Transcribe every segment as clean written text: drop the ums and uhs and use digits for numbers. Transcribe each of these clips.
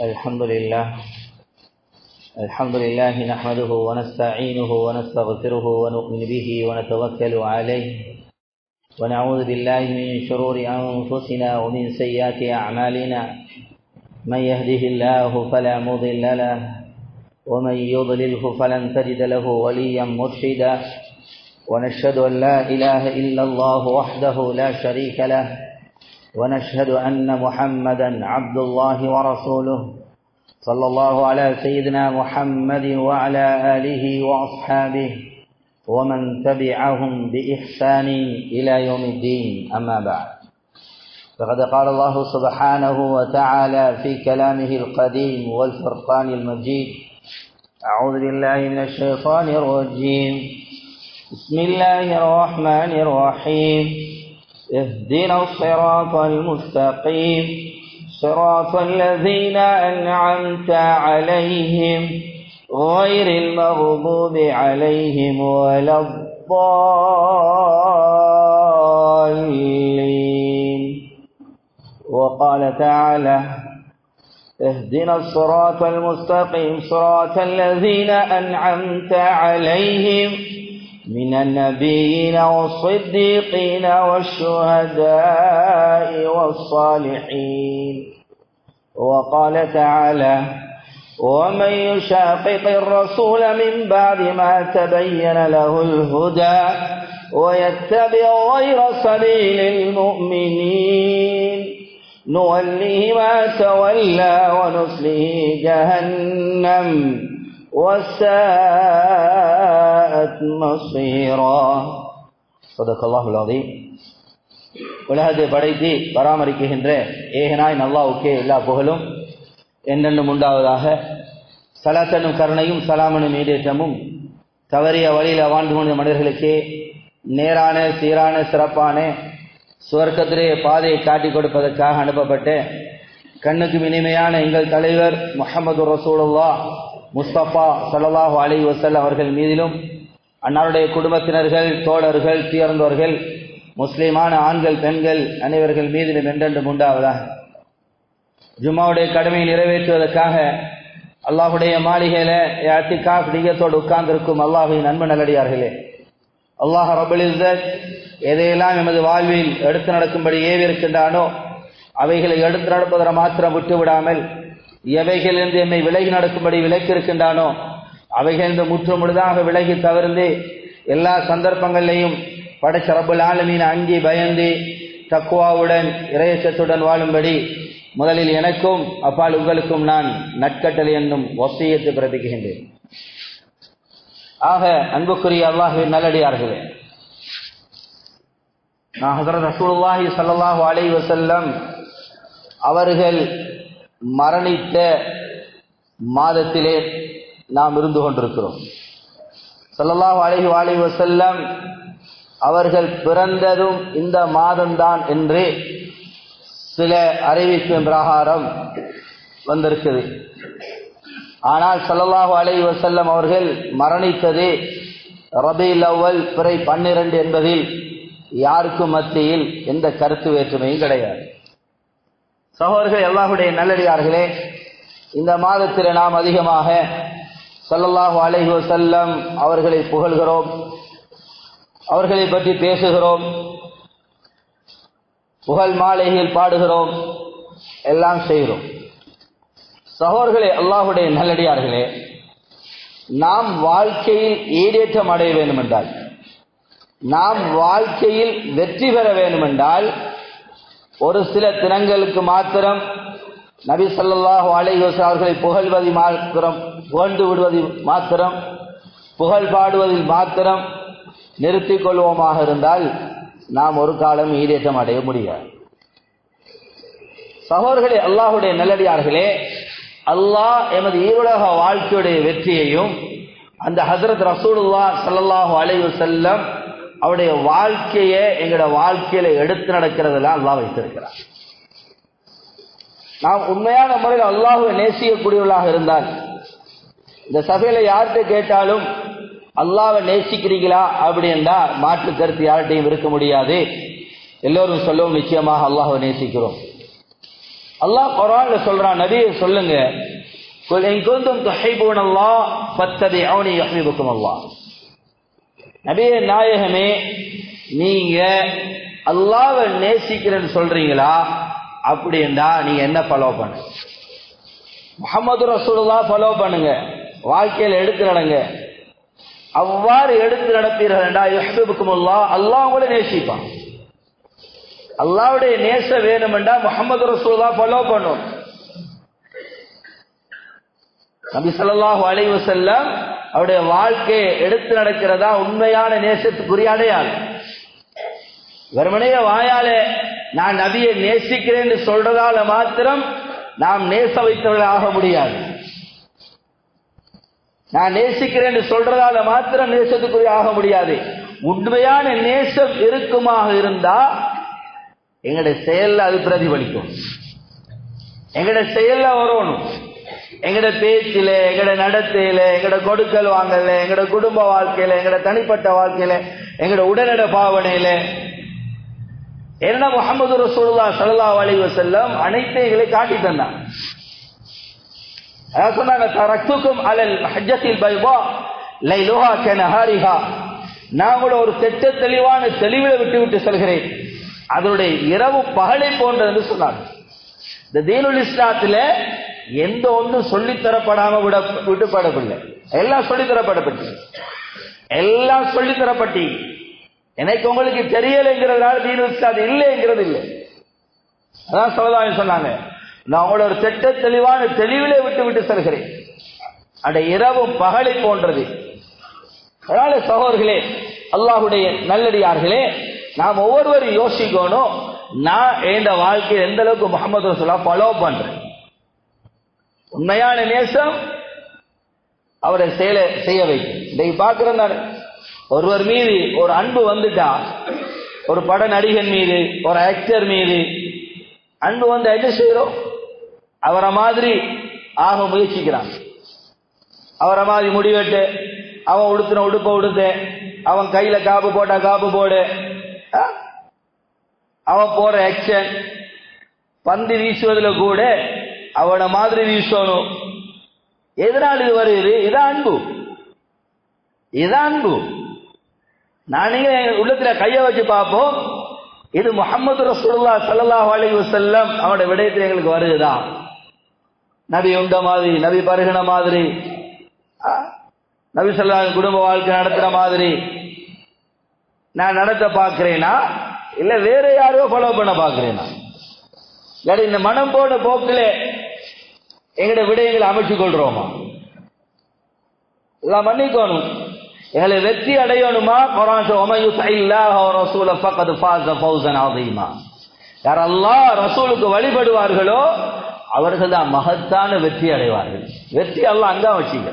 الحمد لله نحمده ونستعينه ونستغفره ونؤمن به ونتوكل عليه ونعوذ بالله من شرور أنفسنا ومن سيئات أعمالنا من يهده الله فلا مضل له ومن يضلله فلن تجد له وليا مرشدا ونشهد أن لا إله إلا الله وحده لا شريك له ونشهد أن محمدا عبد الله ورسوله صلى الله على سيدنا محمد وعلى آله وأصحابه ومن تبعهم بإحسان إلى يوم الدين أما بعد فقد قال الله سبحانه وتعالى في كلامه القديم والفرقان المجيد أعوذ بالله من الشيطان الرجيم بسم الله الرحمن الرحيم اهدنا الصراط المستقيم صراط الذين أنعمت عليهم غير المغضوب عليهم ولا الضالين. وقال تعالى اهدنا الصراط المستقيم صراط الذين أنعمت عليهم من النبيين والصديقين والشهداء والصالحين. وقال تعالى ومن يشاقق الرسول من بعد ما تبين له الهدى ويتبع غير سبيل المؤمنين نوله ما تولى ونصله جهنم وساءت مصيرا. صدق الله العظيم. உலகத்தை படைத்து பராமரிக்கின்ற ஏகனாய் அல்லாஹ்வுக்கே எல்லா புகழும் என்றென்றும் உண்டாவதாக. ஸலாத்தனும் கருணையும் சலாமனும் ஈடேற்றமும் தவறிய வழியில் வாழ்ந்து கொண்ட மனிதர்களுக்கே நேரான சீரான சிறப்பான சுவர்க்கத்திலே பாதையை காட்டிக் கொடுப்பதற்காக அனுப்பப்பட்ட கண்ணுக்கு இனிமையான எங்கள் தலைவர் முஹம்மது ரசூலுல்லாஹ் முஸ்தபா ஸல்லல்லாஹு அலைஹி வஸல்லம் அவர்கள் மீதிலும் அன்னாருடைய குடும்பத்தினர்கள் தோழர்கள் தீர்ந்தோர்கள் முஸ்லிமான ஆண்கள் பெண்கள் அனைவர்கள் மீதிலும் என்றென்றும் உண்டாவதாக. ஜும்மாவுடைய கடமையை நிறைவேற்றுவதற்காக அல்லாஹுடைய மாளிகையில இஅ்திகாஃப் நியத்தோடு உட்கார்ந்திருக்கும் அல்லாஹ்வின் அன்பு நல்லடியார்களே, அல்லாஹ் ரப்பல் இஸ்ஸத் எதையெல்லாம் எமது வாழ்வில் எடுத்து நடக்கும்படி ஏவிருக்கின்றானோ அவைகளை எடுத்து நடப்பதை மாத்திரம் விட்டுவிடாமல் எவைகளிலிருந்து என்னை விலகி நடக்கும்படி விலக்கியிருக்கின்றானோ அவைகளிலிருந்து முற்று முழுதாக விலகி தவிர்ந்து எல்லா சந்தர்ப்பங்களிலையும் படைச்ச ரப்பல் ஆலமீன் அஞ்சி பயந்து தக்வாவுடன் இறையச்சத்துடன் வாழும்படி முதலில் எனக்கும் அப்பால் உங்களுக்கும் நான் நற்கட்டளை என்னும் வசியத்தை பிறப்பிக்கின்றேன். ஆக அன்புக்குரிய அல்லாஹ்வின் நல்லடியார்களே, நான் ஹஸரத் ரசூலுல்லாஹி ஸல்லல்லாஹு அலைஹி வஸல்லம் அவர்கள் மரணித்த மாதத்திலே நாம் இருந்து கொண்டிருக்கிறோம். ஸல்லல்லாஹு அலைஹி வஸல்லம் அவர்கள் பிறந்ததும் இந்த மாதம்தான் என்று சில அறிவிப்பின் பிரகாரம் வந்திருக்குது. ஆனால் ஸல்லல்லாஹு அலைஹி வஸல்லம் அவர்கள் மரணித்தது ரபீஉல் அவ்வல் பிறை 12 என்பதில் யாருக்கும் மத்தியில் எந்த கருத்து வேற்றுமையும் கிடையாது. சகோதரர்களே, அல்லாஹ்வுடைய நல்லடியார்களே, இந்த மாதத்தில் நாம் அதிகமாக ஸல்லல்லாஹு அலைஹி வஸல்லம் அவர்களை புகழ்கிறோம், அவர்களை பற்றி பேசுகிறோம், புகழ் மாலைகள் பாடுகிறோம், எல்லாம் செய்கிறோம். சகோதரர்களே, அல்லாஹ்வுடைய நல்லடியார்களே, நாம் வாழ்க்கையில் ஈடேற்றம் அடைய வேண்டும் என்றால், நாம் வாழ்க்கையில் வெற்றி பெற வேண்டும் என்றால், ஒரு சில தினங்களுக்கு மாத்திரம் நபி ஸல்லல்லாஹு அலைஹி வஸல்லம் அவர்களை புகழ்வதில் மாத்திரம், புகழ்ந்து விடுவதில் மாத்திரம், புகழ் பாடுவதில் மாத்திரம் நிறுத்திக் கொள்வோமாக இருந்தால் நாம் ஒரு காலம் ஈடேற்றம் அடைய முடியாது. சகோதரர்களே, அல்லாஹ்வுடைய நல்லடியார்களே, அல்லாஹ் எமது ஈருலக வாழ்க்கையுடைய வெற்றியையும் அந்த ஹஸரத் ரசூலுல்லாஹ் ஸல்லல்லாஹு அலைஹி வஸல்லம் அவருடைய வாழ்க்கையை எங்களோட வாழ்க்கையில எடுத்து நடக்கிறதெல்லாம் அல்லாஹ் வைத்திருக்கிறார். நாம் உண்மையான முறையில் அல்லாஹ்வை நேசிக்கக்கூடியவர்களாக இருந்தால், இந்த சபையில யார்கிட்ட கேட்டாலும் அல்லாஹ்வை நேசிக்கிறீங்களா அப்படின்னா மாற்று கருத்து யார்கிட்டையும் இருக்க முடியாது. எல்லோரும் சொல்லவும் நிச்சயமாக அல்லாஹ்வை நேசிக்கிறோம். அல்லாஹ் குர்ஆன்ல சொல்றான், நபியே சொல்லுங்க, குல் இன் குன்தும் துஹிப்பூனல்லாஹ் ஃபத்தபிஊனி யுஹிப்புக்குமுல்லாஹ். நபியே நாயகமே, நீங்க அல்லாஹ்வை நேசிக்கிறேன்னு சொல்றீங்களா? அப்படின்னா நீங்க என்ன ஃபாலோ பண்ணுங்க? முஹம்மது ரசூலுல்லாஹ் ஃபாலோ பண்ணுங்க, வாழ்க்கையில் எடுத்து நடங்க. அவ்வாறு எடுத்து நடப்பீர்கள் என்றால் யுஹிப்புக்குமுல்லாஹ், அல்லாஹ் உங்களை நேசிப்பான். அல்லாஹ்வுடைய நேசம் வேணும் என்றால் முஹம்மது ரசூலுல்லாஹ் ஃபாலோ பண்ணும். நபி ஸல்லல்லாஹு அலைஹி வஸல்லம் அவருடைய வாழ்க்கையை எடுத்து நடக்கிறதா உண்மையான நேசத்துக்குரிய அடையாளம். வெறுமனைய வாயாலே நான் நபியை நேசிக்கிறேன் சொல்றதால மாத்திரம் நாம் நேச வைத்தவர்கள் ஆக முடியாது. நான் நேசிக்கிறேன் சொல்றதால மாத்திரம் நேசத்துக்குரிய ஆக முடியாது. உண்மையான நேசம் இருக்குமாக இருந்தா எங்களுடைய செயல்ல அது பிரதிபலிக்கும், எங்களுடைய செயல்ல வரணும். எங்கட பேச்சில, எங்கட நடத்தையில, எங்கட கொடுக்கல் வாங்கல, எங்கட குடும்ப வாழ்க்கையில, எங்கட தனிப்பட்ட வாழ்க்கையில, எங்கட உடனட பாவனையில. என்ன முஹம்மது ரசூலுல்லாஹ் ஸல்லல்லாஹு அலைஹி வஸல்லம் அனைத்தைகளை காட்டி தந்தாங்க. அதான் சொன்னாங்க, தரக்துக்கும் அலல் ஹஜ்ஜத்தில் பைதா லைலுஹா கனஹாரிஹா. நான் ஒரு திட்ட தெளிவான தெளிவில விட்டு செல்கிறேன், அதனுடைய இரவு பகலை போன்றது சொன்னாங்க. இந்த தீனுல் இஸ்லாத்துல எந்த ஒன்றும் சொல்லித்தரப்படாம விட்டுப்படவில்லை. எல்லாம் சொல்லித்தரப்படப்பட்டு, எல்லாம் சொல்லித்தரப்பட்டி. எனக்கு உங்களுக்கு தெரியலைங்கிறதுனால தீனுல் இஸ்லாம் இல்லைங்கிறது இல்லை. அதான் ஸல்லல்லாஹு சொன்னாங்க, நான் உங்களோட ஒரு திட்ட தெளிவான தெளிவிலே விட்டு செல்கிறேன், அந்த இரவும் பகலை போன்றது. அதனால சகோதரர்களே, அல்லாஹ்வுடைய நல்லடியார்களே, நாம் ஒவ்வொருவரும் யோசிக்கணும், நான் எந்த வாழ்க்கையில் எந்த அளவுக்கு முஹம்மது ரசூலுல்லாஹ் ஃபாலோ பண்றேன். உண்மையான நேசம் அவரை செய்ய வைக்கும். இன்றைக்கு பார்க்கிறோம் தானே, ஒருவர் மீது ஒரு அன்பு வந்துட்டா, ஒரு பட நடிகன் மீது, ஒரு ஆக்டர் மீது அன்பு வந்து என்ன செய்யறோம்? அவரை மாதிரி ஆக முயற்சிக்கிறான். அவரை மாதிரி முடிவெட்டு, அவன் உடுத்தின உடுப்ப உடுத்து, அவன் கையில காப்பு போட்டா காப்பு போடு, அவன் போற ஆக்ஷன், பந்து வீசுவதில் கூட அவனை மாதிரி வீசணும். எதனால் இது வருது? இதான் அன்பு, இதான் அன்பு. நான் நீங்க உள்ளத்துல கைய வச்சு பார்ப்போம், இது முஹம்மது ரசூலுல்லாஹ் ஸல்லல்லாஹு அலைஹி வஸல்லம் அவனுடைய விடயத்தில் எங்களுக்கு வருதுதா? நபி உண்ட மாதிரி, நபி பருகின மாதிரி, நபி ஸல்லல்லாஹு அலைஹி குடும்ப வாழ்க்கை நடத்துற மாதிரி நான் நடத்த பார்க்கிறேனா, இல்ல வேற யாரையோ ஃபாலோ பண்ண பார்க்கிறேனா? இல்லாட்டி இந்த மனம் போன போக்கிலே எங்களுடைய விடயங்களை அமைச்சுக் கொள்றோமா? எல்லாம் மன்னிக்கணும். எங்களை வெற்றி அடையணுமா? குர்ஆன் யார் அல்லாஹ் ரசூலுக்கு வழிபடுவார்களோ அவர்கள் தான் மகத்தான வெற்றி அடைவார்கள். வெற்றி அல்லாஹ் அங்க வச்சுக்க,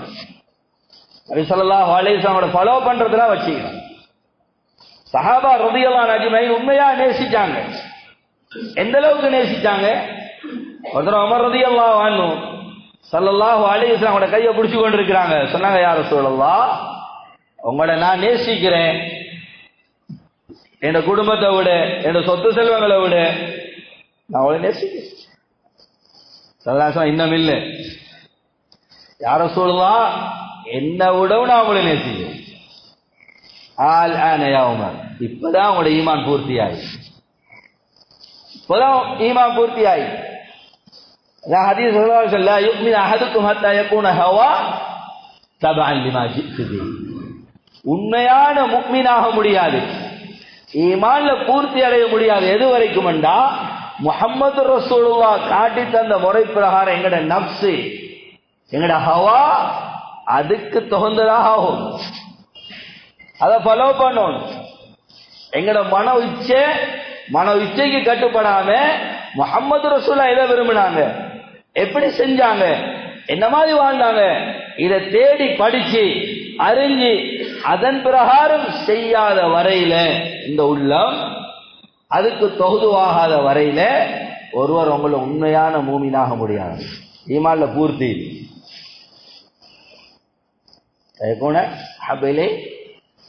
நபி ஸல்லல்லாஹு அலைஹி வஸல்லம் ஃபாலோ பண்றதுலாம் வச்சுக்க. சஹாபா ரலியல்லாஹு அன்ஹும் உண்மையா நேசிச்சாங்க. எந்த அளவுக்கு நேசிச்சாங்க? ஒருத்தர் உமர் ரலியல்லாஹு அன்ஹு ஸல்லல்லாஹு அலைஹி வஸல்லம் கையை பிடிச்சு கொண்டு இருக்கிறாங்க. சொன்னாங்க, யா ரசூலல்லாஹ், உங்களை நான் நேசிக்கிறேன், என் குடும்பத்தை விட, என் சொத்து செல்வங்களை விட நான் அவளை நேசிக்கிறேன். இன்னும் இல்லை, யா ரசூலல்லாஹ், என்னை விடவும் நான் அவங்களை நேசிக்கிறேன். இப்பதான் உங்களோட ஈமான் பூர்த்தியாயி, இப்பதான் ஈமான் பூர்த்தியாயி. ஹதீஸ் ஸல்லல்லாஹு யுமினு அஹதுக்கும் ஹத்தா யகூன ஹவா தபஅன் லிமா ஜித்து பிஹி. உண்மையான முஃமினாக முடியாது, ஈமான்ல பூர்த்தி அடைய முடியாது. எது வரைக்கும் என்றா, முஹம்மது ரசூலுல்லாஹ் காட்டி தந்த முறை பிரகாரம் எங்கட நப்சு, எங்கட ஹவா அதுக்கு தகுந்ததாக ஆகும். அதை ஃபாலோ பண்ணணும். எங்கட மன இச்சைக்கு கட்டுப்படாம முஹம்மது ரசூலுல்லாஹ் எதை விரும்பினாங்க, எப்படி செஞ்சாங்க, என்ன மாதிரி வாழ்ந்தாங்க, இதை தேடி படிச்சு அறிஞ்சு அதன் பிரகாரம் செய்யாத வரையில, இந்த உள்ளம் அதுக்கு தொகுதுவாகாத வரையில ஒருவர் உங்களை உண்மையான மூமினாக முடியாது. ஈமான்ல பூர்த்தி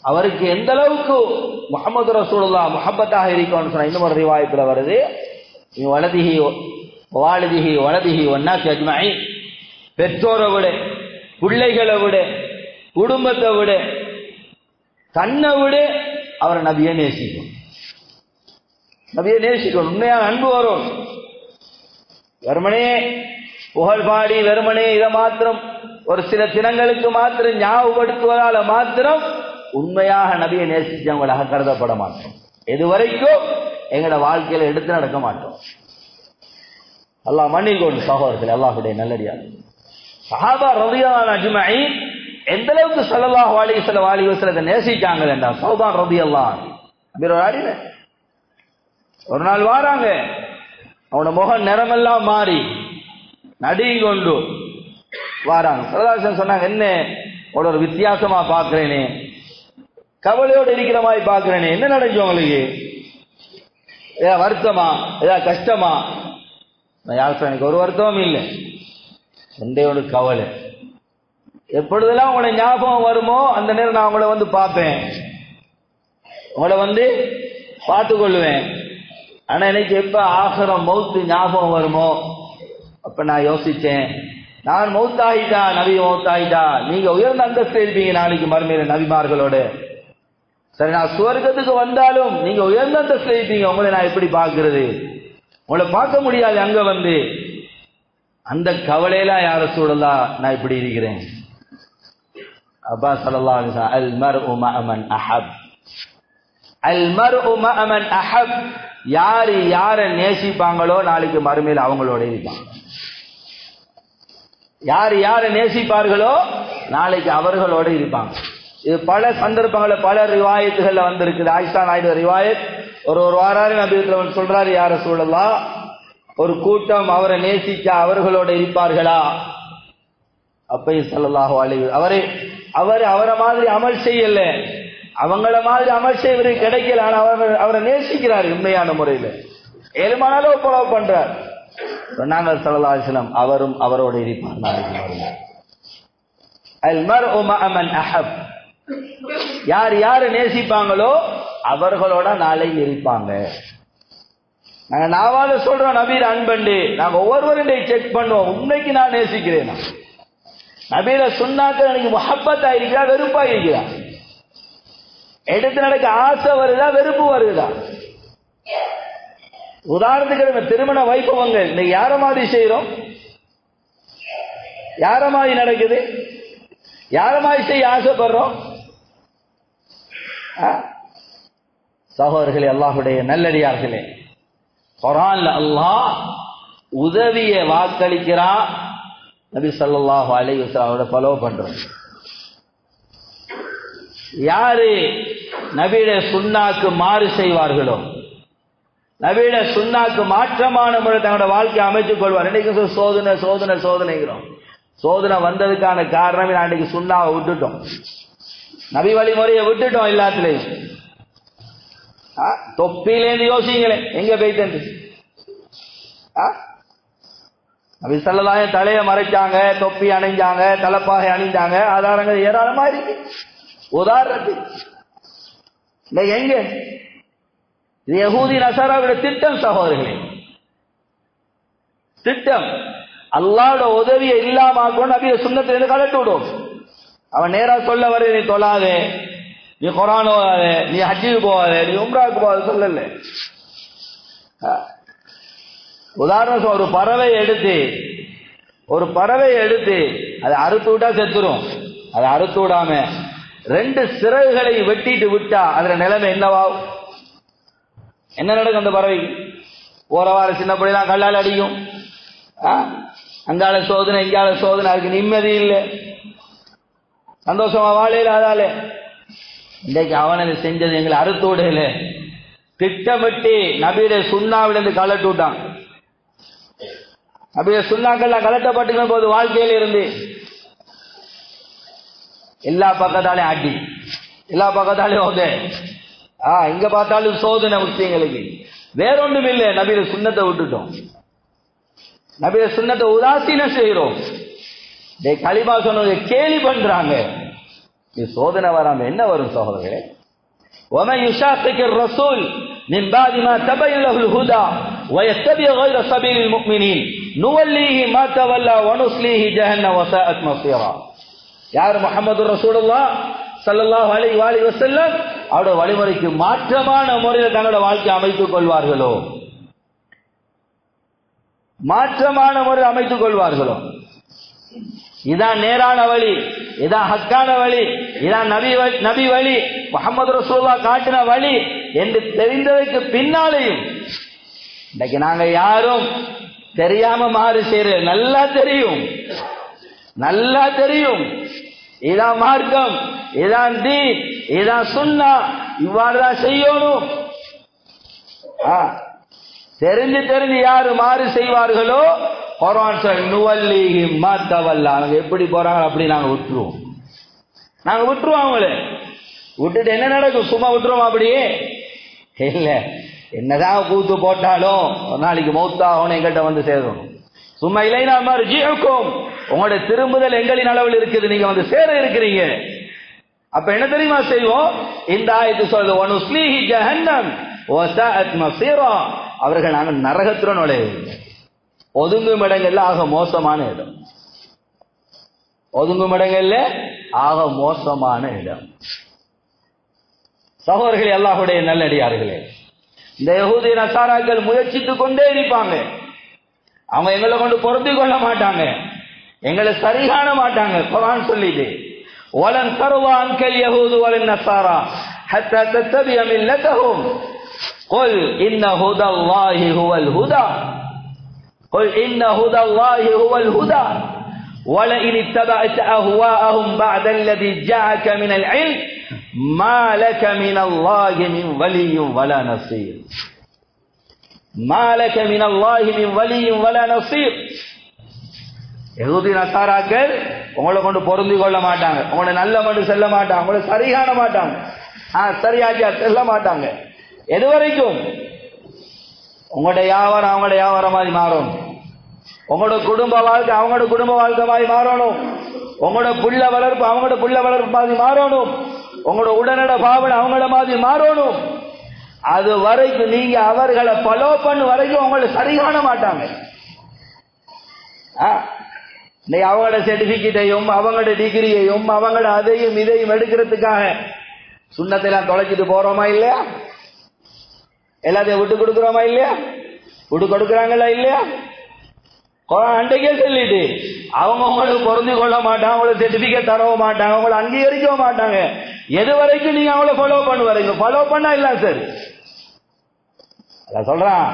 அவருக்கு எந்த அளவுக்கு முஹம்மது ரசூலுல்லாஹ் முஹப்பத்தாக இருக்கும்னு சொன்னா, இன்னும் ஒரு ரிவாயத்துல வருது, வலதிஹி வாலிதிஹி வலதிஹி வன்னாசி அஜ்மஈன், பெற்றோரை விட, பிள்ளைகளை விட, குடும்பத்தை விட, தன்னை விட அவரை நபியை நேசிக்கும். நபியை நேசிக்கணும். உண்மையான அன்பு வரும். வெறுமனே புகழ் பாடி வெறுமனே இதை மாத்திரம் ஒரு சில தினங்களுக்கு மாத்திரம் ஞாபகப்படுத்துவதால மாத்திரம் உண்மையாக நபியை நேசிச்சவங்களாக கருதப்பட மாட்டோம். எதுவரைக்கும் எங்களோட வாழ்க்கையில எடுத்து நடக்க மாட்டோம். அல்லாஹ் மன்னிக்கணும் சகோதரர்களே, அல்லாஹ்வுடைய நல்லடியார். சஹாபா ரலியல்லாஹு அஜ்மஈன் எந்த அளவுக்கு ஸல்லல்லாஹு அலைஹி வஸல்லம் நேசிச்சாங்க என்றால், சௌபான் ரலியல்லாஹு அன்ஹு ஒரு நாள் வாராங்க, அவனோட முகம் நிறமெல்லாம் மாறி நடுங்கொண்டு வாராங்க. ஸல்லல்லாஹு அலைஹி வஸல்லம் சொன்னாங்க, என்ன ஒரு வித்தியாசமா பார்க்கிறேனே, கவலையோடு இருக்கிற மாதிரி பார்க்கிறேனே, என்ன நடந்துச்சு உங்களுக்கு? ஏதாவது வருத்தமா, ஏதாவது கஷ்டமா? யாரும் எனக்கு ஒரு வருத்தமும் இல்லை, ஒன்றே கவலை. எப்பொழுதெல்லாம் உங்களை ஞாபகம் வருமோ அந்த நேரம் நான் உங்களை வந்து பார்ப்பேன், உங்களை வந்து பார்த்து கொள்ளுவேன். ஆனா எனக்கு எப்ப ஆகிரம் மௌத்து ஞாபகம் வருமோ அப்ப நான் யோசிச்சேன், நான் மௌத்தாயிட்டா, நபி மௌத்தாயிட்டா, நீங்க உயர்ந்த அந்தஸ்து இருப்பீங்க நாளைக்கு மறுமையில நபிமார்களோட. சரி, நான் சுவர்க்கத்துக்கு வந்தாலும் நீங்க உயர்ந்த அந்தஸ்து இருப்பீங்க, உங்களை நான் எப்படி பார்க்கிறது? உங்களை பார்க்க முடியாது அங்க வந்து. அந்த கவலையெல்லாம் யார சூழலா நான் இப்படி இருக்கிறேன். அப்பா ஸல்லல்லாஹு அலைஹி வஸல்லம், அல் மர்உ மஅ மன் அஹப், அல் மர்உ மஅ மன் அஹப், யாரு யாரை நேசிப்பாங்களோ நாளைக்கு மறுமையில் அவங்களோட இருப்பாங்க. யார் யாரை நேசிப்பார்களோ நாளைக்கு அவர்களோட இருப்பாங்க. இது பல சந்தர்ப்பங்களில் பல ரிவாயத்துகள்ல வந்திருக்குது. ஆயிஷா நாயுடு ரிவாயத், ஒரு வாராரு நபி சொல்றாரு, யார சூழலா ஒரு கூட்டம் அவரை நேசிச்சா அவர்களோட இருப்பார்களா? அப்பையும் ஸல்லல்லாஹு அலைஹி அவரை மாதிரி அமல் செய்யல, அவங்கள மாதிரி அமல் செய்வது கிடைக்கல, ஆனா அவரை நேசிக்கிறார் உண்மையான முறையில், ஏழுமானாலும் ஃபாலோ பண்றார். சொன்னாங்க ஸல்லல்லாஹு அலைஹி வஸல்லம், அவரும் அவரோட இருப்பார் நாளைக்கு. அல் மர்உ மஅ மன் அஹப், யார் யாரை நேசிப்பாங்களோ அவர்களோட நாளை இருப்பாங்க. நாங்க நாவால சொல்றோம் நபீர் அன்பண்டு, நாங்க ஒவ்வொருவரையும் செக் பண்ணுவோம், உண்மைக்கு நான் நேசிக்கிறேன். நபீர சொன்னாக்க எனக்கு முஹப்பத்தா இருக்கிறா, வெறுப்பா இருக்கிறா, எடுத்து நடக்க ஆசை வருதா, வெறுப்பு வருதா? உதாரணத்துக்கு திருமண வைபவங்கள் இன்னைக்கு யார மாதிரி செய்யறோம், யார மாதிரி நடக்குது, யார மாதிரி செய்ய ஆசைப்படுறோம்? சகோதரர்களே, அல்லாஹ்வுடைய நல்லடியார்களே, குர்ஆன்ல அல்லாஹ் உதவியை வாக்களிக்கிறான். நபி ஸல்லல்லாஹு அலைஹி வஸல்லம் ஃபாலோ பண்றோம். யாரு நபியுடைய சுன்னாக்கு மாறு செய்வார்களோ, நபியுடைய சுன்னாக்கு மாற்றமான முறை தங்களோட வாழ்க்கை அமைத்துக் கொள்வார். இன்னைக்கு சோதனை சோதனை சோதனைங்கிறோம். சோதனை வந்ததுக்கான காரணமே நான் இன்னைக்கு சுன்னாவை விட்டுட்டோம், நபி வழிமுறையை விட்டுட்டோம். எல்லாத்துலயும் தொப்பிலேருந்து யோசிங்களேன், எங்க போயிட்டு நபி ஸல்லல்லாஹு அலைஹி தலையை மறைச்சாங்க, தொப்பி அணிஞ்சாங்க, தலைப்பாகை அணிஞ்சாங்க, ஆதாரங்கள் ஏராளமா இருக்கு. உதாரணத்துக்கு எங்க இது யஹூதி நஸாராவுடைய திட்டம் சகோதரர்களே, திட்டம். அல்லாஹ்வோட உதவியை இல்லாம ஆக்கணும், நபிய சுன்னத்திலிருந்து கலட்டி விடும். அவன் நேரா சொல்ல வர, நீ தொழாதே, நீ குர்ஆன் ஓதாதே, நீ ஹஜ்ஜுக்கு போகாதே, நீ உம்ராவுக்கு போகாத சொல்லல. உதாரணம், ஒரு பறவை எடுத்து அதை அறுத்து விட்டா செத்துரும். அதை அறுத்து விடாம 2 சிறகுகளை வெட்டிட்டு விட்டா அதுல நிலைமை என்னவாகும்? என்ன நடக்கும்? அந்த பறவைக்கு போறவாறு சின்ன பிள்ளைலாம் கல்லால் அடிக்கும், அங்கால சோதனை இங்கால சோதனை, அதுக்கு நிம்மதி இல்லை, சந்தோஷமா வாழையில. அதால இன்றைக்கு அவனை செஞ்சது எங்களை அறுத்து விடல, திட்டமிட்டு நபியுடைய சுன்னாவிலிருந்து கலட்டு விட்டான். நபியுடைய சுன்னாக்கள்லாம் கலட்டப்பட்டுக்கிற போது வாழ்க்கையில இருந்து எல்லா பக்கத்தாலையும் அடி, எல்லா பக்கத்தாலையும் இங்க பார்த்தாலும் சோதனை முஸ்லிம்களுக்கு. வேறொன்றும் இல்லை, நபியுடைய சுன்னத்தை விட்டுட்டோம், நபியுடைய சுன்னத்தை உதாசீனம் செய்கிறோம். களிமா சொன்னதை கேலி பண்றாங்க. இது சோதனை வராம என்ன வரும் சகோதரர்களே? وَمَنْ يُشَاقِقِ الرَّسُولَ مِنْ بَعْدِ مَا تَبَيَّنَ لَهُ الْهُدَى ويتبع غير سبيل المؤمنين نوليه ما تولى ونصليه جهنم وساءت مصيرا. யார் முஹம்மது ரசூலுல்லாஹ் ஸல்லல்லாஹு அலைஹி வஸல்லம் அவருடைய வழிமுறைக்கு மாற்றமான முறையில் தங்களுடைய வாழ்க்கை அமைத்துக் கொள்வார்களோ, மாற்றமான முறையில் அமைத்துக் கொள்வார்களோ, இதான் நேரான வழி, இதான் ஹக்கான வழி, இதான் நபி வழி, முஹம்மது ரசூலுல்லாஹ் காட்டின வழி என்று தெரிந்ததற்கு பின்னாலேயும் இன்னைக்கு நாங்க யாரும் தெரியாம மாறு செய்யறது நல்லா தெரியும், நல்லா தெரியும். இதான் மார்க்கம், இதான் தீன், இதான் சுன்னா, இவ்வாறுதான் செய்யணும். தெரிஞ்சு தெரிஞ்சு யாரு மாறு செய்வார்களோ குர்ஆன் சொல்லுது நுவல்லிஹி மா தவல்லா, அவங்க எப்படி போறாங்க அப்படி நாங்க விட்டுருவோம். நாங்க விட்டுருவோம். அவங்களே விட்டுட்டு என்ன நடக்கும்? சும்மா விட்டுருவோம் அப்படியே இல்ல. என்னதான் கூத்து போட்டாலும் ஒரு நாளைக்கு மௌத்தாகணும், எங்கிட்ட வந்து சேரணும். சும்மா இல்லைனா மர்ஜிஉக்கும், உங்களுடைய திரும்புதல் எங்களின் அளவில் இருக்குது, நீங்க வந்து சேர இருக்கிறீங்க. அப்ப என்ன தெரியுமா செய்வோம்? இந்த ஆயத்து சொல்லுது வனுஸ்லீஹி ஜஹன்னம் வஸாஅத் மஸீரா, அவர்கள் நாங்கள் நரகத்துடன் நுழைவோம். ஒதுங்கும் இடங்கள்ல ஆக மோசமான இடம், ஒதுங்கும் இடங்கள்ல ஆக மோசமான இடம். சகோதரர்களே, அல்லாஹ்வுடைய நல்லடியார்களே, இந்த யஹூதி நசாராக்கள் முயற்சித்துக் கொண்டே இருப்பாங்க. அவங்க எங்களை கொண்டு பொருந்தி கொள்ள மாட்டாங்க, எங்களை சரி காண மாட்டாங்க. குர்ஆன் சொல்லிட்டு வலன் தர்வா அன்கல் யஹூது வலன் நஸாரா ஹத்தா தத்தபிஅ மில்லத்தஹும் قل إن هدى الله هو الهدى قل إن هدى الله هو الهدى ولئن اتبعت أهواءهم بعد الذي جاءك من العلم ما لك من الله من ولي ولا نصير ما لك من الله من ولي ولا نصير. யஹூதி நசாராக்கள் உங்களை கொண்டு பொருந்தி கொள்ள மாட்டாங்க, உங்களை நல்ல மட்டும் செல்ல மாட்டாங்க, உங்களை சரி காண மாட்டாங்க, சரியாக்கியா செல்ல மாட்டாங்க. எது வரைக்கும்? உங்களுடைய வியாபாரம் அவங்களோட வியாபாரம் மாதிரி மாறணும், உங்களோட குடும்ப வாழ்க்கை அவங்களோட குடும்ப வாழ்க்கை மாதிரி மாறணும், உங்களோட புள்ள வளர்ப்பு அவங்களோட புள்ள வளர்ப்பு மாதிரி மாறணும், உங்களோட உடனட பாவனை அவங்களோட மாதிரி மாறணும். அது வரைக்கும் நீங்க அவர்களை ஃபாலோ பண்ண வரைக்கும் உங்களை சரி காண மாட்டாங்க. அவங்களோட சர்டிபிகேட்டையும் அவங்களோட டிகிரியையும் அவங்களோட அதையும் இதையும் எடுக்கிறதுக்காக சுண்ணத்தை எல்லாம் தொலைச்சிட்டு போறோமா இல்லையா? எல்லாத்தையும் விட்டு கொடுக்கிறோமா இல்லையா? விட்டு கொடுக்குறாங்களா இல்லையா? அன்றைக்கே சொல்லிட்டு அவங்க உங்களுக்கு பொருந்தி கொள்ள மாட்டாங்க, அவங்களுக்கு சர்டிபிகேட் தரவும் மாட்டாங்க, அவங்களை அங்கீகரிக்கவும் மாட்டாங்க. எது வரைக்கும் நீங்க அவங்கள ஃபாலோ பண்ணுவாங்க? ஃபாலோ பண்ணா இல்ல சரி. அதான் சொல்றான்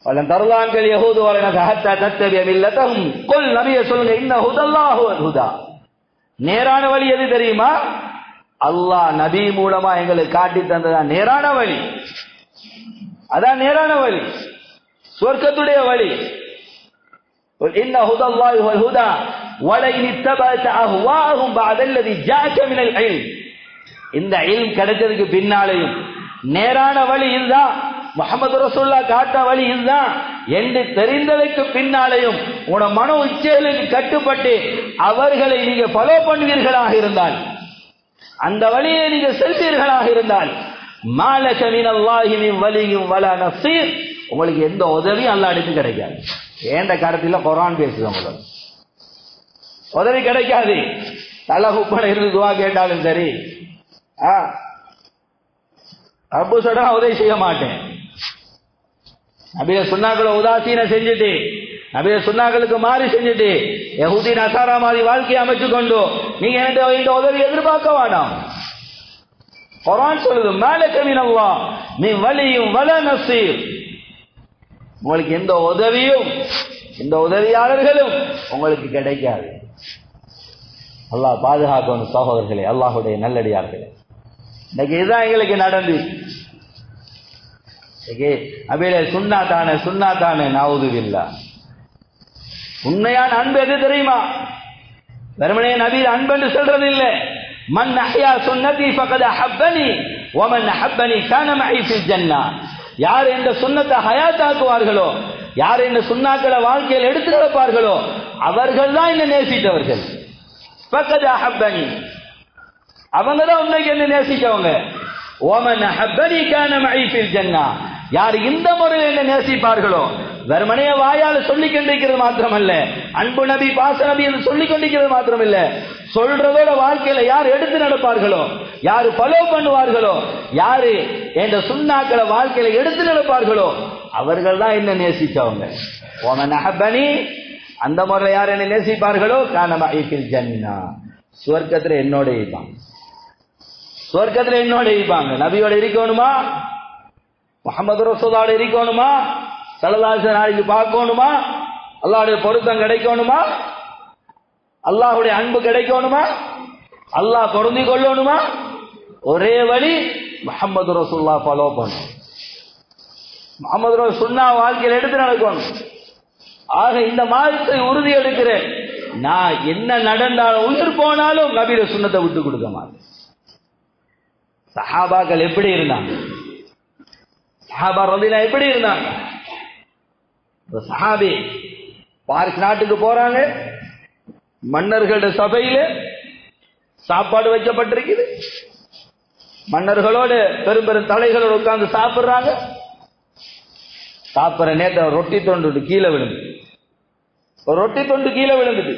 வலன் தர்லான்கள் யஹூது வலன் ஹத்தா தத்தபிஅ மில்லத்தஹும் குல், நபியே சொல்லுங்க இன்ன ஹுதல்லாஹு வல் ஹுதா, நேரான வழி எது தெரியுமா? அல்லாஹ் நபி மூலமா எங்களுக்கு காட்டி தந்ததான் நேரான வழி. அதான் நேரான வழி, சொர்க்கத்துடைய வழி. இன்ன ஹுதல்லாஹி வல் ஹுதா வலைன் இத்தபஅத அஹ்வாஹும் பஅதல்லதி ஜாஅக மினல் இல்ம், இந்த இல்ம் கிடைச்சதுக்கு பின்னாலேயும் நேரான வழி இதுதான், முஹம்மது ரசூலுல்லாஹ் காட்ட வழி இதுதான் என்று தெரிந்ததற்கு பின்னாலேயும் உன மனோ இச்சைகளுக்கு கட்டுப்பட்டு அவர்களை நீங்க ஃபாலோ பண்ணுவீர்களாக இருந்தால், அந்த வழியை நீங்க செல்வீர்களாக இருந்தால் மாலக மினல்லாஹி மின் வலியும் வலா நஸீர், உங்களுக்கு எந்த உதவியும் அல்லாஹ் அடுத்து கிடைக்காது. ஏண்ட கருத்தில் குர்ஆன் பேசுது, உங்களுக்கு உதவி கிடைக்காது. தலை குப்பனை இருந்து துவா கேட்டாலும் சரி, ரப்பு சொல்றா உதவி செய்ய மாட்டேன். நபிய சுன்னாக்களை உதாசீன செஞ்சுட்டு, நபிய சுன்னாக்களுக்கு மாறி செஞ்சுட்டு யஹூதி நசாரா மாதிரி வாழ்க்கையை அமைச்சு கொண்டு நீங்க இந்த உதவி எதிர்பார்க்க வேண்டாம். குர்ஆன் சொல்லுது மாலக மினல்லாஹ் மின் வலியும் வலா நஸீர், உங்களுக்கு எந்த உதவியும் இந்த உதவியாளர்களும் உங்களுக்கு கிடைக்காது. அல்லாஹ் பாதுகாக்கணும் சகோதரர்களே, அல்லாஹ்வுடைய நல்லடியார்களே. இன்னைக்கு இதுதான் எங்களுக்கு நடந்து அபிலே சுண்ணாத்தானே நவுதுபில்லா. உண்மையான அன்பு எது தெரியுமா? வெறுமனே நபி அன்பு சொல்றது இல்ல. மன் அஹ்யா சுன்னதி ஃபகத் அஹப்பனி வமன் அஹப்பனி கான மஇ ஃபில் ஜன்னah. யார் இந்த சுன்னத்தை ஹயாத்தாக்குவார்களோ, யார் இந்த சுன்னாக்களை வாழ்க்கையில் எடுத்து நடப்பார்களோ அவர்கள் தான் என்ன நேசித்தவர்கள். ஃபகத் அஹப்பனி, அவங்க தான் உன்னைக்கு என்ன நேசிச்சவங்க. வமன் அஹப்பனி கான மஇ ஃபில் ஜன்னah. யார் இந்த முறையில் என்ன நேசிப்பார்களோ, வெறுமனைய வாயால் சொல்லிக் கொண்டிருக்கிறது மாத்திரமல்ல, அன்பு நபி பாச நபி என்று சொல்லிக் கொண்டிருக்கிறது மாத்திரமல்ல, சொல்றதோட வாழ்க்கையில யார் எடுத்து நடப்பார்களோ, யாரு ஃபாலோ பண்ணுவார்களோ, யாரு என்ற சுண்ணாக்களை வாழ்க்கையில எடுத்து நடப்பார்களோ அவர்கள் தான் என்ன நேசிச்சவங்க. ஓமன் அஹப்பனி, அந்த முறையில் யார் என்ன நேசிப்பார்களோ கான மஇ ஃபில் ஜன்னah, சுவர்க்கத்துல என்னோட இருப்பாங்க. சுவர்க்கத்துல என்னோட இருப்பாங்க. நபியோட இருக்கணுமா, முஹம்மது ரசூலோட இருக்கணுமா, ஸல்லல்லாஹு அலைஹி நாளைக்கு பார்க்கணுமா, அல்லாஹ்வுடைய பொருத்தம் கிடைக்கணுமா, அல்லாஹ்வுடைய அன்பு கிடைக்கணுமா, அல்லாஹ் பொருந்தி கொள்ளணுமா, ஒரே வழி முஹம்மது ரசூலுல்லாஹ் ஃபாலோ பண்ணணும். முஹம்மது ரசூல் சுன்னா வாழ்க்கையில் எடுத்து நடக்கணும். ஆக இந்த மாதத்தை உறுதி எடுக்கிறேன், நான் என்ன நடந்தாலும் உயிர் போனாலும் நபியோட சுன்னத்தை விட்டு கொடுக்க மாட்டேன். சஹாபாக்கள் எப்படி இருந்தாங்க, சஹாபா ரலியல்லாஹு எப்படி இருந்தாங்க? சஹாபி பாரிஸ் நாட்டுக்கு போறாங்க, மன்னர்களுடைய சபையில சாப்பாடு வைக்கப்பட்டிருக்குது, மன்னர்களோடு பெரும் பெரும் தலைகளோடு உட்கார்ந்து சாப்பிடுறாங்க. சாப்பிட்ற நேரத்தில் ரொட்டி தொண்டு கீழே விழுந்து, ஒரு ரொட்டி தொண்டு கீழே விழுந்துட்டு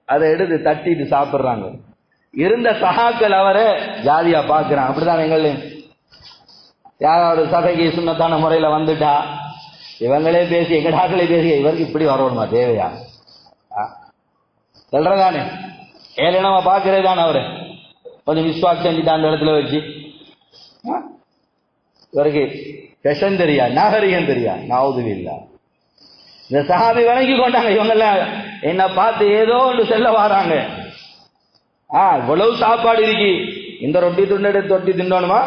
அதை எடுத்து தட்டிட்டு சாப்பிடுறாங்க. இருந்த சஹாக்கள் அவரை ஜாதியா பார்க்கிறான். அப்படிதான் எங்களே யாராவது சபைக்கு சுன்னத்தான முறையில் வந்துட்டா இவங்களே பேசி எங்கடாக்களே பேசி இவருக்கு இப்படி வரணுமா, தேவையா சொல்றதானே, ஏளனமா பார்க்கறதுதானே. அவரு கொஞ்சம் விஸ்வாஸ் செஞ்சுட்டு அந்த இடத்துல வச்சு இவருக்கு பெஷன் தெரியா, நாகரிகம் தெரியா, நாவுதுவில்லா. இந்த சஹாபி வணங்கி கொண்டாங்க. இவங்கெல்லாம் என்ன பார்த்து ஏதோ ஒன்று செல்ல வராங்க. இவ்வளவு சாப்பாடு இருக்கு, இந்த ரொட்டி துண்டு எடுத்து தொட்டி தின்னணுமா,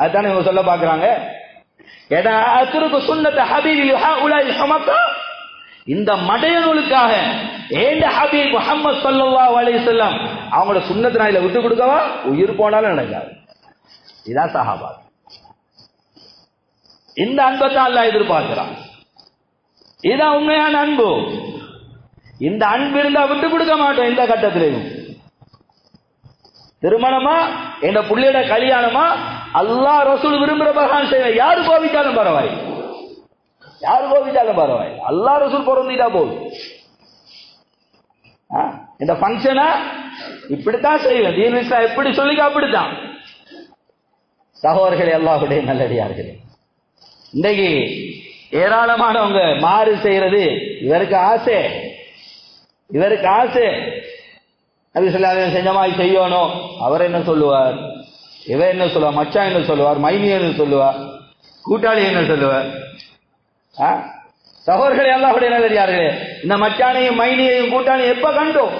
அதுதானே இவங்க சொல்ல பாக்குறாங்க. இந்த மடையனுக்காக ஏண்ட ஹபீப் முஹம்மது ஸல்லல்லாஹு அலைஹி வஸல்லம் அவங்களோட சுன்னத்தை நான் இதில் விட்டு கொடுக்கவா, உயிர் போனாலும் நடக்காது. இதான் சஹாபா. இந்த அன்பை தான் அல்லாஹ் எதிர்பார்க்கிறான். இதுதான் உண்மையான அன்பு. இந்த அன்பு இருந்தா விட்டு கொடுக்க மாட்டோம். இந்த கட்டத்திலையும் திருமணமா, என் புள்ளையோட கல்யாணமா, அல்லாஹ் ரசூல் விரும்புற பிரகாரம் செய்வேன். யாரு கோபிச்சாலும் பரவாயில்லை, யாரு கோபிச்சாலும் பரவாயில்லை, அல்லாஹ் ரசூல் பொருந்திட்டா போதும். இந்த பங்கனை இப்படித்தான் செய்வேன், தீன் இஸ்லாம் எப்படி சொல்லிக்க அப்படித்தான். சகோதரர்களே, அல்லாஹ்வுடைய நல்லடியார்களே, இன்றைக்கு ஏராளமானவங்க மாறு செய்யறது இவருக்கு ஆசை, இவருக்கு ஆசை. நபி ஸல்லல்லாஹு அலைஹி வஸல்லம் செஞ்ச மாதிரி செய்யணும். அவர் என்ன சொல்லுவார், இவர் என்ன சொல்லுவார், மச்சான் என்ன சொல்லுவார், மைனி என்ன சொல்லுவார், கூட்டாளி என்ன சொல்லுவார். சகோதரர்களே, அல்லாஹ்வுடைய நல்லடியார்களே, இந்த மச்சானையும் மைனியையும் கூட்டாளியும் எப்ப கண்டோம்,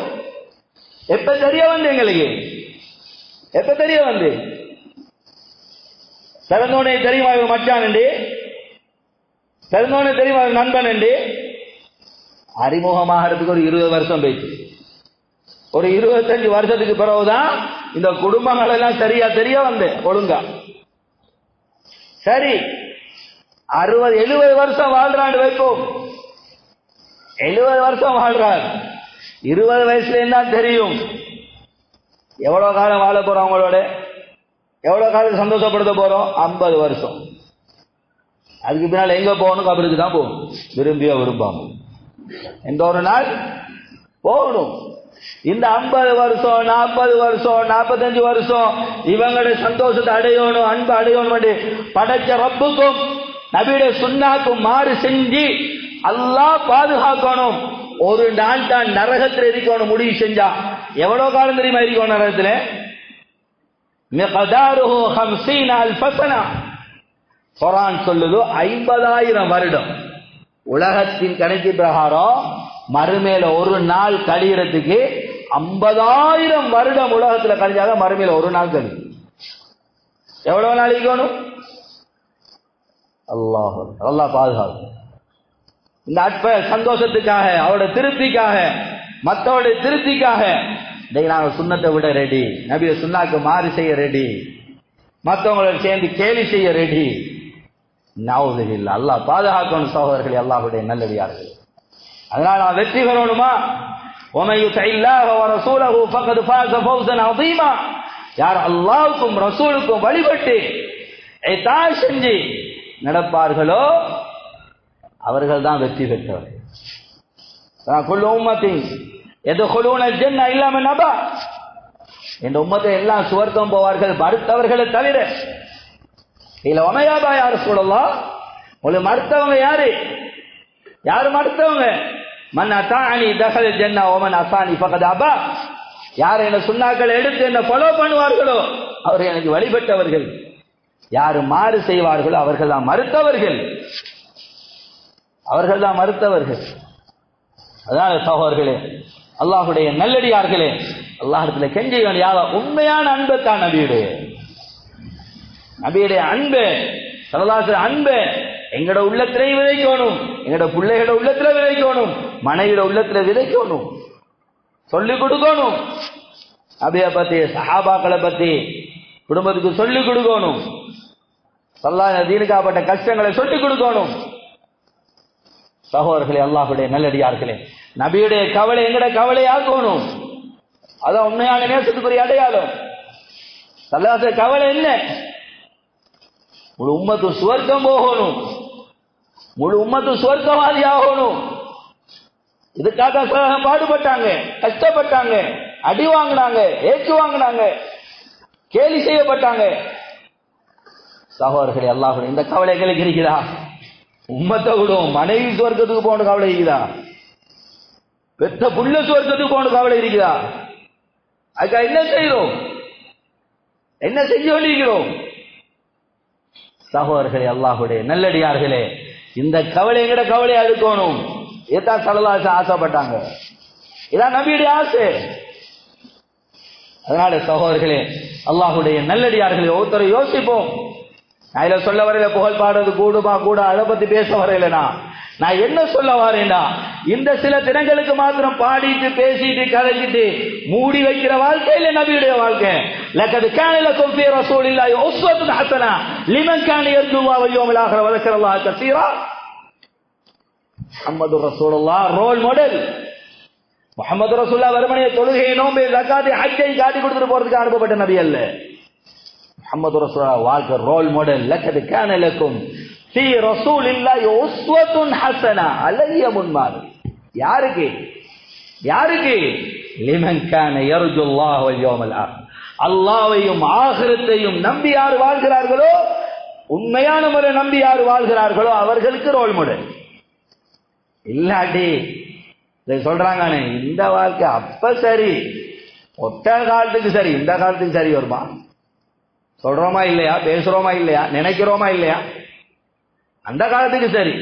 எப்ப தெரிய வந்து, எங்களுக்கு எப்ப தெரிய வந்து, பிறந்தோடனே தெரியுமா இவர் மச்சான் என்று, பிறந்தோடனே தெரியுமா இவர் நண்பன் என்று. அறிமுகமாகிறதுக்கு ஒரு 20 வருஷம் போயிடுச்சு. ஒரு 25 வருஷத்துக்கு பிறகுதான் இந்த குடும்பங்கள் எல்லாம் சரியா தெரிய வந்து ஒழுங்கா. சரி, 60-70 வருஷம் வாழ்றாண்டு வைப்போம், 70 வருஷம் வாழ்றார். 20 வயசுல என்ன தெரியும் எவ்வளவு காலம் வாழ போறோம், அவங்களோட எவ்வளவு காலம் சந்தோஷப்படுத்த போறோம். 50 வருஷம். அதுக்கு பின்னால் எங்க போகணும், கபருக்கு தான் போகணும், விரும்பியோ விரும்பாம எந்த ஒரு நாள் போகணும். இந்த 50 வருஷம் 40 வருஷம் 45 வருஷம் இவங்களுடைய சந்தோஷத்தை அடையணும், அன்பு அடையணும், படைச்ச ரப்புக்கும் நபியுடைய சுன்னாக்கும் மாறு செஞ்சு அல்லாஹ் பாதுகாக்கணும். ஒரு நாள் தான் நரகத்தில் இருக்கணும் முடிவு செஞ்சா எவ்வளவு காலம் தெரியுமா இருக்கணும் நரகத்தில்? மிக்தாருஹு 50,000 சனா. குர்ஆன் சொல்லுது 50,000 வருடம். உலகத்தின் கணக்கு பிரகாரம் மறுமையில ஒரு நாள் கழியறதுக்கு 50,000 வருடம் உலகத்துல கழிஞ்சாதான் மறுமையில ஒரு நாள் கழியும். எவ்வளவு நாள் இருக்கணும்? அல்லாஹ் பாதுகாக்கும். இந்த அற்ப சந்தோஷத்துக்காக, அவரோட திருப்திக்காக, மற்றவருடைய திருப்திக்காக நாங்கள் சுண்ணத்தை விட ரெடி, நபிய சுண்ணாக்கு மாறு செய்ய ரெடி, மற்றவங்களோட சேர்ந்து கேலி செய்ய ரெடி. நவுதுபில்லாஹ். அல்லாஹ் பாதுகாக்கணும் சகோதரர்களே, அல்லாஹ்வுடைய நல்லடியார்கள். அதனால நான் வெற்றி பெறணுமா? وَمَن يُطِعِ اللَّهَ وَرَسُولَهُ فَقَدْ فَازَ فَوْزًا عَظِيمًا. யார் அல்லாஹ்வுக்கும் ரசூலுக்கும் வழிபட்டு இதாஅத் செஞ்சு நடப்பார்களோ அவர்கள் தான் வெற்றி பெற்றவர்கள். குல்லு உம்மத்தின் யதுகுலூன ஜன்னah இல்லா மன் அபா, இந்த உம்மத்தை எல்லாம் சுவர்க்கம் போவார்கள் மறுத்தவர்களை தவிர. இல்ல ஒமையாபா யார் சொல்லலாம், உங்களுக்கு மறுத்தவங்க யாரு? யாரு மறுத்தவங்க? மன் அத்தானி தஹல் ஜன்னah வ மன் அஸானி ஃபகத் அபா, யார் என்ன சுன்னாக்களை எடுத்து என்ன ஃபாலோ பண்ணுவார்களோ அவர்கள் எனக்கு வழிபட்டவர்கள், யார் மாறு செய்வார்களோ அவர்கள் தான் மறுத்தவர்கள், அவர்கள் தான் மறுத்தவர்கள். அதனால சகோதரர்களே, அல்லாஹ்வுடைய நல்லடியார்களே, அல்லாஹ்விடத்துல கெஞ்சி யாரா உண்மையான அன்பை தான் நபியுடைய அன்பு, ஸல்லல்லாஹு அலைஹி அன்பு எங்கட உள்ளத்திலே விதைக்கணும், எங்கட பிள்ளைகளோட உள்ளத்துல விதைக்கணும், மனைவியோட உள்ளத்துல விதைக்கணும், சொல்லிக் கொடுக்கணும். நபியை பத்தி சஹாபாக்களை பத்தி குடும்பத்துக்கு சொல்லிக் கொடுக்கணும், ஸல்லல்லாஹு தீனுக்காகப்பட்ட கஷ்டங்களை சொல்லிக் கொடுக்கணும். சகோதரர்களே, அல்லாஹ்வுடைய நல்லடியார்களே, நபியுடைய கவலை எங்கட கவலையாக்கணும். அதான் உண்மையான நேசத்துக்குரிய அடையாளம். ஸல்லல்லாஹு கவலை என்ன? முழு உம்மத்து சுவர்க்கம் போகணும், முழு உம்மத்து சுவர்க்கவாதி ஆகணும். இதுக்காக பாடுபட்டாங்க, கஷ்டப்பட்டாங்க, அடி வாங்கினாங்க, ஏற்று வாங்கினாங்க, கேலி செய்யப்பட்டாங்க. சகோதரர்களே, அல்லாஹ்வுடைய இந்த கவலை எங்களுக்கு இருக்குதா? உம்மத்தை விடும் மனைவி சுவர்க்கத்துக்கு போன கவலை இருக்குதா? பெத்த புள்ள சுவர்க்கத்துக்கு போன கவலை இருக்குதா? அதுக்காக என்ன செய்யறோம்? என்ன செஞ்சு கொண்டிருக்கிறோம்? சகோதரர்களே, அல்லாஹ்வுடைய நல்லடியார்களே, இந்த கவலை எங்கட கவலையா இருக்கணும். இதான் ஸல்லல்லாஹு அலைஹி ஆசைப்பட்டாங்க, இதான் நபியுடைய ஆசை. அதனால சகோதரர்களே, அல்லாஹ்வுடைய நல்லடியார்களே, ஒருத்தரை யோசிப்போம். நான் இதை சொல்ல வரையில புகழ் பாடுறது கூடுமா கூட அதை பத்தி பேச வரையிலனா, நான் என்ன சொல்ல வரேன்னா, இந்த சில தினங்களுக்கு மாத்திரம் பாடிட்டு பேசிட்டு கதைச்சிட்டு மூடி வைக்கிற வாழ்க்கையில நபியுடைய வாழ்க்கை. லகத் கான லகும் ஃபீ ரசூலில்லாஹி உஸ்வத்துன் ஹஸனா லிமன் கான யர்ஜுல்லாஹ வல் யௌமல் ஆகிர் வ ذكرல்லாஹ கஸீரா. முஹம்மது ரசூலுல்லாஹ் ரோல் மாடல். முஹம்மது ரசூலுல்லாஹ் வறுமனைய தொழுகை, நோன்பு, ஜகாத், ஹஜ்ஜை காட்டி கொடுத்துட்டு போறதுக்கு அனுப்பப்பட்ட நபி அல்ல. முஹம்மது ரசூலுல்லாஹ் வாழ்க்கை ரோல் மாடல். லகத் கான லகும் ஃபீ ரசூலில்லாஹி உஸ்வத்துன் ஹஸனா, அழகிய முன்மாதிரி. யாருக்கு? யாருக்கு? லிமன் கான யர்ஜுல்லாஹ வல் யௌமல் ஆகிர், அல்லாஹ்வையும் ஆகிரத்தையும் நம்பி யார் வாழ்கிறார்களோ, உண்மையான முறை நம்பி யார் வாழ்கிறார்களோ அவர்களுக்கு ரோல் மாடல். இல்லாட்டி சொல்றாங்க இந்த வாழ்க்கை அப்ப சரி, ஒட்ட காலத்துக்கு சரி, இந்த காலத்துக்கு சரி வருமா? சொல்றோமா இல்லையா? பேசுறோமா இல்லையா? நினைக்கிறோமா இல்லையா? அந்த காலத்துக்கு சரி,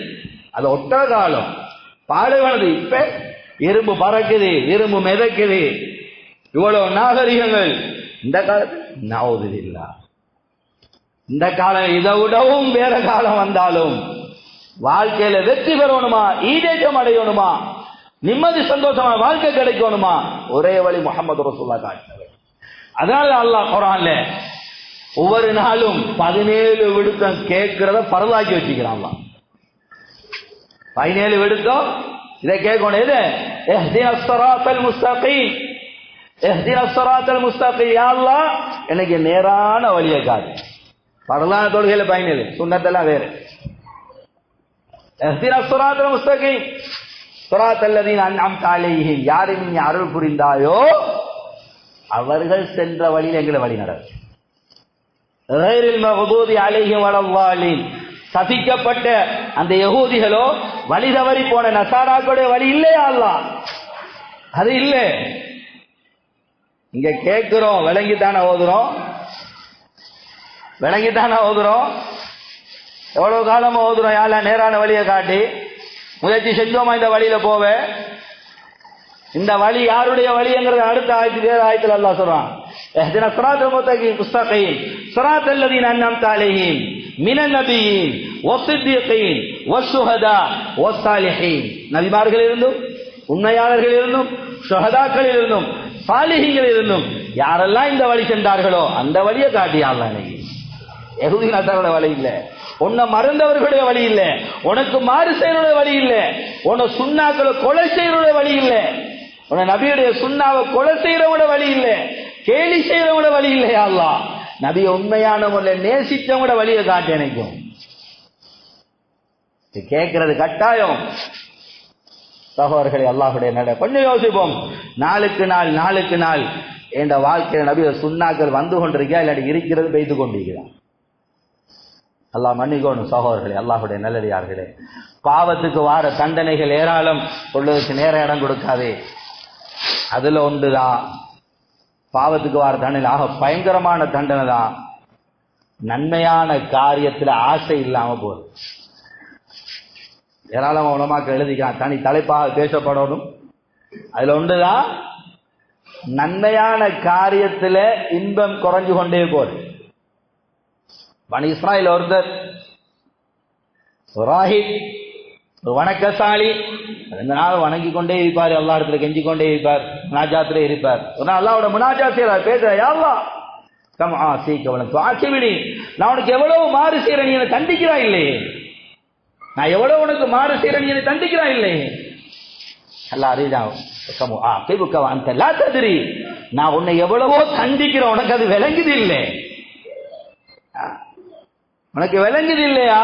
அது ஒட்ட காலம், பாடுவது. இப்ப இரும்பு பறக்குது, இரும்பு மிதக்குது, இவ்வளவு நாகரிகங்கள். இந்த காலத்தில் நவுதுல்லா, இந்த காலம் இதை விடவும் வேற காலம் வந்தாலும் வாழ்க்கையில வெற்றி பெறணுமா, ஈடேற்றம் அடையணுமா, நிம்மதி சந்தோஷமா வாழ்க்கை கிடைக்கணுமா, ஒரே வழி முஹம்மது ரசூலுல்லாஹ் காட்டினவர். அதனால அல்லாஹ் குர்ஆன்ல ஒவ்வொரு நாளும் 17 விடுத்தம் கேட்கிறத பரலாக்கி வச்சுக்கிறான். 17 விடுத்தம் இதை கேட்கணும். எது? இஹ்தினஸ் ஸிராத்தல் முஸ்தகீம், இஹ்தினஸ் ஸிராத்தல் முஸ்தகீம், யா அல்லாஹ் எனக்கு நேரான வழியை காட்டு. பரலான தொழுகையில 17, சுன்னத்தெல்லாம் வேற. இஹ்தினஸ் ஸிராத்தல் முஸ்தகீம் ஸிராத்தல் லதீன அன்அம்த அலைஹிம், யாரை நீ அருள் புரிந்தாயோ அவர்கள் சென்ற வழியில் எங்களை வழி நடத்து. கைரில் மக்தூபி அலைஹிம் வலல்லாலின், சபிக்கப்பட்ட அந்த யகூதிகளோ வழி தவறி போன நசாராக்களுடைய வழி இல்லையா அல்லாஹ்? அது இல்லை. இங்க கேட்கிறோம், விளங்கித்தானே ஓதுறோம், விளங்கித்தானே ஓதுறோம். எவ்வளவு காலமா ஓதுறோம், யாரா நேரான வழியை காட்டி முயற்சி செஞ்சோமா இந்த வழியில போவ? இந்த வழி யாருடைய வழிங்கிறது அடுத்த ஆயத்தில் அல்லாஹ் சொல்றான். اهدنا الصراط المستقيم صراط الذين أنعمت عليهم من النبيين والصديقين والشهداء والصالحين. நபிமார்கள் இருந்தும், உண்மையாளர்கள் இருந்தும், ஷஹதாக்கள் இருந்தும், சாலிஹீன்கள் இருந்தும் யாரெல்லாம் இந்த வழி சென்றார்களோ அந்த வழியை காட்டியாங்க. யஹூதி நசாரோட வழி இல்ல, உன்னை மறந்தவர்களுடைய வழி இல்ல, உனக்கு மாறு செய்யறோட வழி இல்ல, உன்னை சுண்ணாக்களை கொலை செய்யறோட வழி இல்ல, உன்னை நபியுடைய சுண்ணாவை கொலை செய்யறவோட வழி இல்ல, கேலி செய்யறவோட வழி இல்லையா அல்லாஹ்? நபியை உண்மையான முறையில் நேசித்தவங்களோட வழியை காட்டி நினைக்கும். கேட்கிறது கட்டாயம். சகோதரர்களே, அல்லாஹ்வுடைய நட கொஞ்சம் யோசிப்போம். நாளுக்கு நாள் என்ற வாழ்க்கையில் நபி சுன்னாக்கள் வந்து கொண்டிருக்கா இல்லாட்டி இருக்கிறது பெய்து கொண்டிருக்கிறான். அல்லாஹ் மன்னிக்கணும் சகோதரர்களே, அல்லாஹ்வுடைய நல்லடியார்களே. பாவத்துக்கு வார தண்டனைகள் ஏராளம், சொல்வதற்கு நேர இடம் கொடுக்காதே. அதுல ஒன்றுதான் பாவத்துக்கு வார தண்டனை, ஆக பயங்கரமான தண்டனை தான் நன்மையான காரியத்தில் ஆசை இல்லாம போகுது. ஏராளமா உலமாக்கள் எழுதிக்கிறான், தனி தலைப்பாக பேசப்படணும். அதுல ஒன்றுதான் நன்மையான காரியத்துல இன்பம் குறைஞ்சு கொண்டே போகுது. பனி இஸ்ராயில் ஒருத்தர் சுராஹித், ஒரு வணக்கசாலி, 2 நாள் வணங்கி கொண்டே இருப்பார், எல்லா இடத்துல கெஞ்சி கொண்டே இருப்பார், முனாஜாத்திலே இருப்பார். ஒரு நாள் அல்லாஹ்வோட முனாஜாத் செய்றார், பேசுறார், யா அல்லாஹ் கம் ஆசீகவன துஆசிபினி, நான் உனக்கு எவ்வளவு மாறு செய்றேன், நீ என்னை தண்டிக்கிறாய் இல்லையே, நான் எவ்வளவு உனக்கு மாறு செய்றேன், நீ என்னை தண்டிக்கிறாய் இல்லையே. அல்லாஹ் அறிதான், கம் ஆகிபுக வஅன்த லா தத்ரி, நான் உன்னை எவ்வளவோ தண்டிக்கிறேன், உனக்கு அது விளங்குது இல்லை, உனக்கு விளங்குது இல்லையா,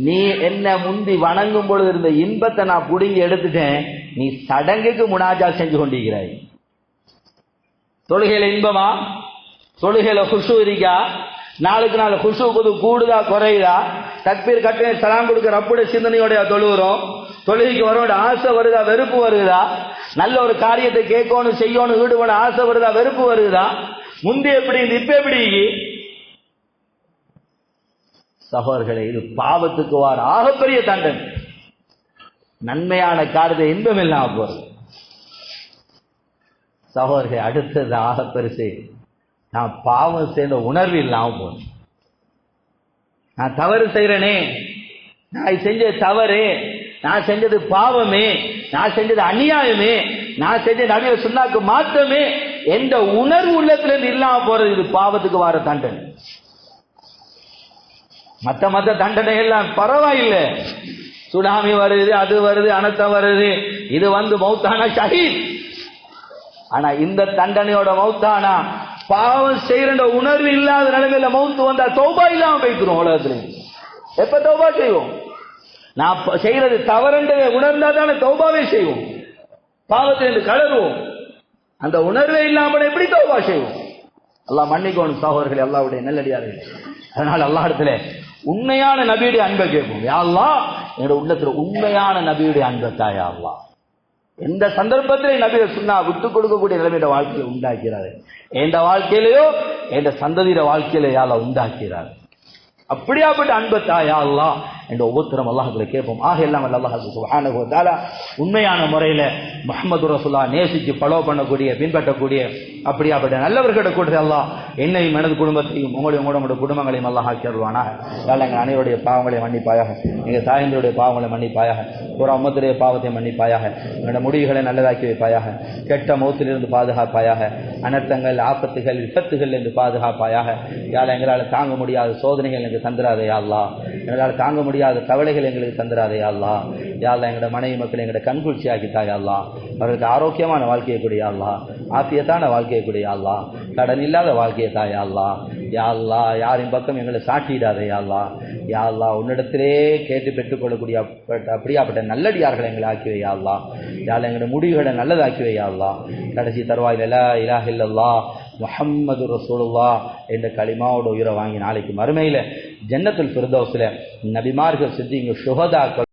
நீ என்ன முந்தி வணங்கும் பொழுது இருந்த இன்பத்தை நான் புடுங்கி எடுத்துட்டேன், நீ சடங்குக்கு முனாஜா செஞ்சு கொண்டிருக்கிறாய். தொழுகையில இன்பமா, தொழுகையில குஷு இருக்கா, நாளுக்கு நாள் குஷு கூடுதா குறையுதா, தக்பீர் கட்டணை சலாம் கொடுக்க ரப்புடைய சிந்தனையோட தொழுகிறோம், தொழுகைக்கு வரோட ஆசை வருதா வெறுப்பு வருதா, நல்ல ஒரு காரியத்தை கேட்கணும் செய்யணும் ஈடுபட ஆசை வருதா வெறுப்பு வருதா, முந்தி எப்படி இப்ப எப்படி. சகோதரர்களே, இது பாவத்துக்கு வார ஆகப்பெரிய தண்டனை. நன்மையான காரியத்தை இன்பம் இல்லாம போறது. சகோதரர்களே, அடுத்தது ஆகப்பெருசு, நான் பாவம் செய்த உணர்வு இல்லாம போறது. நான் தவறு செய்யறேனே, நான் செஞ்ச தவறு, நான் செஞ்சது பாவமே, நான் செஞ்சது அநியாயமே, நான் செஞ்ச நபிய சுன்னாக்கு மாற்றமே எந்த உணர்வு உள்ளத்திலிருந்து இல்லாம போறது, இது பாவத்துக்கு வார தண்டனை. மற்ற தண்டனை எல்லாம் பரவாயில்லை, சுனாமி வருது, அது வருது, அனர்த்தம் வருது, இது வந்து மௌத்தானா ஷஹீத். ஆனா இந்த தண்டனையோட மௌத்தானா பாவம் செய்யற உணர்வு இல்லாத நிலைமையில மௌத்து வந்தா தௌபா இல்லாம போய்க்கிறோம். உலகத்துல எப்ப தௌபா செய்வோம்? நான் செய்யறது தவறுன்றதை உணர்ந்தா தானே தௌபாவே செய்வோம். பாவத்திலிருந்து கலருவோம், அந்த உணர்வே இல்லாம எப்படி தௌபா செய்வோம்? அல்லாஹ் மன்னிக்கணும் சகோதரர்களே, அல்லாஹ்வுடைய நல்லடியார்களே. அதனால அல்லாஹ் இடத்துல உண்மையான நபியுடைய அன்பை கேட்போம். யா அல்லாஹ், என்னோட உள்ளத்துல உண்மையான நபியுடைய அன்பை தா யா அல்லாஹ். எந்த சந்தர்ப்பத்திலே நபியை சொன்னா விட்டு கொடுக்கக்கூடிய நிலைமையோட வாழ்க்கையை உண்டாக்கிறாரு. எந்த வாழ்க்கையிலையோ எந்த சந்ததியோட வாழ்க்கையில யா அல்லாஹ் உண்டாக்கிறார். அப்படியாப்பட்ட அன்பை தா யா அல்லாஹ் என்ற ஒவ்வொருத்தரும் அல்லாஹ்வுல கேட்போம். ஆக எல்லாம் அல்லாஹ் சுப்ஹானஹு வ தஆலா உண்மையான முறையில முஹம்மது ரசூலுல்லாஹ் நேசிச்சு ஃபாலோ பண்ணக்கூடிய பின்பற்றக்கூடிய அப்படியாப்பட்ட நல்லவர்களோட கூட அல்லாஹ் என்னையும் எனது குடும்பத்தையும் உங்களுடைய குடும்பங்களையும் அல்லாஹ் ஆக்கிடுவானா. எங்கள் அனைவருடைய பாவங்களை மன்னிப்பாயாக, எங்கள் தாயந்தருடைய பாவங்களை மன்னிப்பாயாக, ஒரு அம்மத்துடைய பாவத்தை மன்னிப்பாயாக, எங்களோட முடிவுகளை நல்லதாக்கி வைப்பாயாக, கெட்ட மௌத்திலிருந்து பாதுகாப்பாயாக, அனர்த்தங்கள் ஆபத்துகள் விபத்துகள் என்று பாதுகாப்பாயாக. யாழ் எங்களால் தாங்க முடியாத சோதனைகள் எங்களுக்கு தந்துராதே யா அல்லாஹ், எங்களால் தாங்க முடியாத கவலைகள் எங்களுக்கு தந்துராதே யா அல்லாஹ். யா அல்லாஹ், எங்களோட மனைவி மக்கள் எங்களோட கண்குளிர்ச்சி ஆக்கித்தா யா அல்லாஹ், அவர்களுக்கு ஆரோக்கியமான வாழ்க்கையை கூடிய அல்லாஹ், ஆபியத்தான வாழ்க்கையை கூடிய அல்லாஹ், கடன் இல்லாத வாழ்க்கையை தா யா அல்லாஹ். யா அல்லாஹ், யாரின் பக்கம் எங்களை சாட்டிடாதே யா அல்லாஹ். யா அல்லாஹ், உன்னிடத்திலே கேட்டு பெற்றுக்கொள்ளக்கூடிய அப்படியாப்பட்ட நல்லடியார்களை எங்களை ஆக்கி வை யா அல்லாஹ். யா அல்லாஹ், எங்களுடைய முடிவுகளை நல்லதாக்கி வை யா அல்லாஹ். கடைசி தருவாயில் லா இலாஹ இல்லல்லாஹ் முஹம்மது ரசூலுல்லாஹ் என்ற கலிமாவோட உயிரை வாங்கி நாளைக்கு மறுமையில ஜன்னத்துல் ஃபிர்தௌஸ்ல நபிமார்கள் சித்திங்க சுஹதாக்கள்